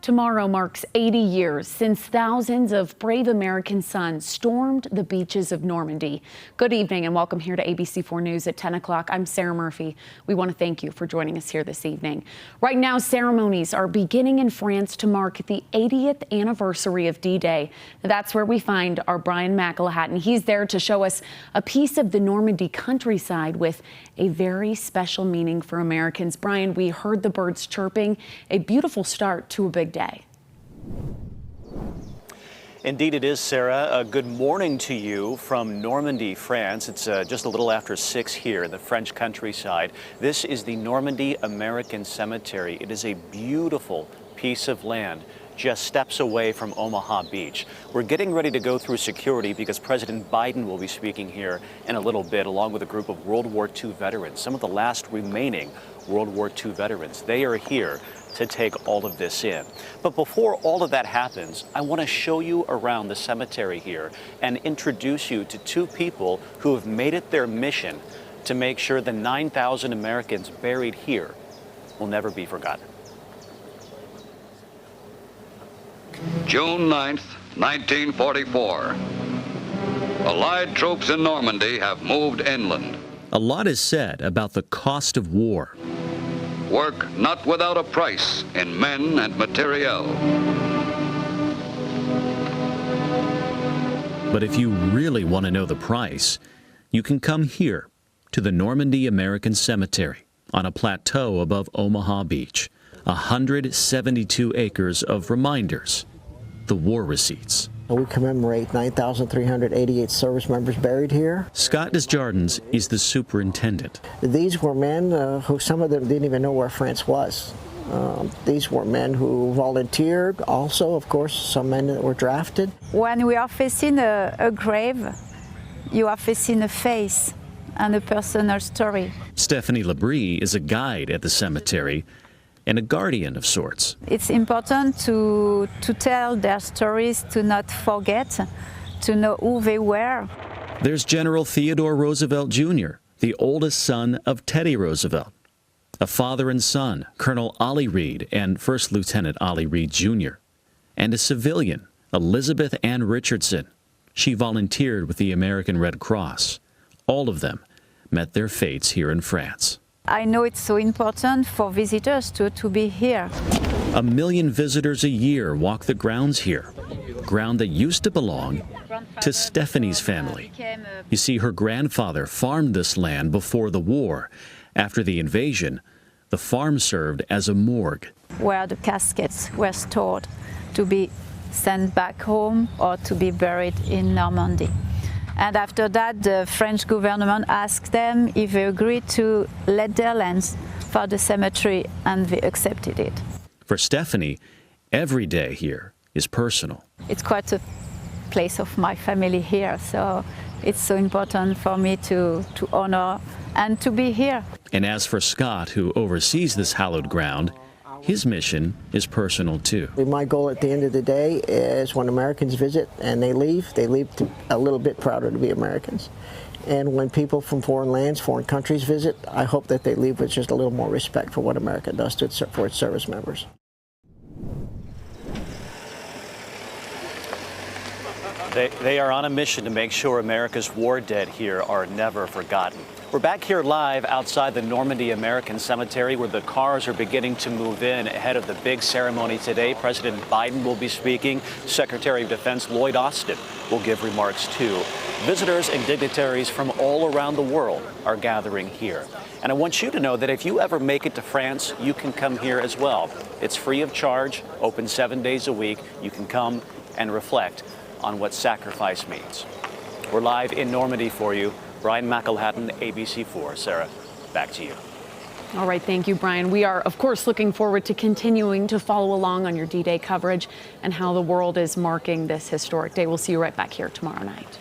Tomorrow marks 80 years since thousands of brave American sons stormed the beaches of Normandy. Good evening and welcome here to ABC4 News at 10 o'clock. I'm Sarah Murphy. We want to thank you for joining us here this evening. Right now, ceremonies are beginning in France to mark the 80th anniversary of D-Day. That's where we find our Brian McElhatton. He's there to show us a piece of the Normandy countryside with a very special meaning for Americans. Brian, we heard the birds chirping, a beautiful start to a big day. Indeed it is, Sarah. Good morning to you from Normandy, France. It's just a little after 6 here in the French countryside. This is the Normandy American Cemetery. It is a beautiful piece of land just steps away from Omaha Beach. We're getting ready to go through security because President Biden will be speaking here in a little bit, along with a group of World War II veterans, some of the last remaining World War II veterans. They are here to take all of this in. But before all of that happens, I want to show you around the cemetery here and introduce you to two people who have made it their mission to make sure the 9,000 Americans buried here will never be forgotten. June 9th, 1944. Allied troops in Normandy have moved inland. A lot is said about the cost of war. Work not without a price in men and materiel. But if you really want to know the price, you can come here to the Normandy American Cemetery on a plateau above Omaha Beach. 172 acres of reminders, the war receipts. We commemorate 9,388 service members buried here. Scott Desjardins is the superintendent. These were men who some of them didn't even know where France was. These were men who volunteered. Also, of course, some men that were drafted. When we are facing a grave, you are facing a face and a personal story. Stephanie Labrie is a guide at the cemetery and a guardian of sorts. It's important to tell their stories, to not forget, to know who they were. There's General Theodore Roosevelt Jr., the oldest son of Teddy Roosevelt. A father and son, Colonel Ollie Reed and First Lieutenant Ollie Reed Jr. And a civilian, Elizabeth Ann Richardson. She volunteered with the American Red Cross. All of them met their fates here in France. I know it's so important for visitors to be here. 1 million visitors a year walk the grounds here, ground that used to belong to Stephanie's family. You see, her grandfather farmed this land before the war. After the invasion, the farm served as a morgue, where the caskets were stored to be sent back home or to be buried in Normandy. And after that, the French government asked them if they agreed to let their lands for the cemetery, and they accepted it. For Stephanie, every day here is personal. It's quite a place of my family here, so it's so important for me to honor and to be here. And as for Scott, who oversees this hallowed ground, his mission is personal too. My goal at the end of the day is when Americans visit and they leave a little bit prouder to be Americans. And when people from foreign lands, foreign countries visit, I hope that they leave with just a little more respect for what America does for its service members. They are on a mission to make sure America's war dead here are never forgotten. We're back here live outside the Normandy American Cemetery, where the cars are beginning to move in ahead of the big ceremony today. President Biden will be speaking. Secretary of Defense Lloyd Austin will give remarks too. Visitors and dignitaries from all around the world are gathering here. And I want you to know that if you ever make it to France, you can come here as well. It's free of charge, open 7 days a week. You can come and reflect on what sacrifice means. We're live in Normandy for you. Brian McElhatton, ABC4. Sarah, back to you. All right, thank you, Brian. We are, of course, looking forward to continuing to follow along on your D-Day coverage and how the world is marking this historic day. We'll see you right back here tomorrow night.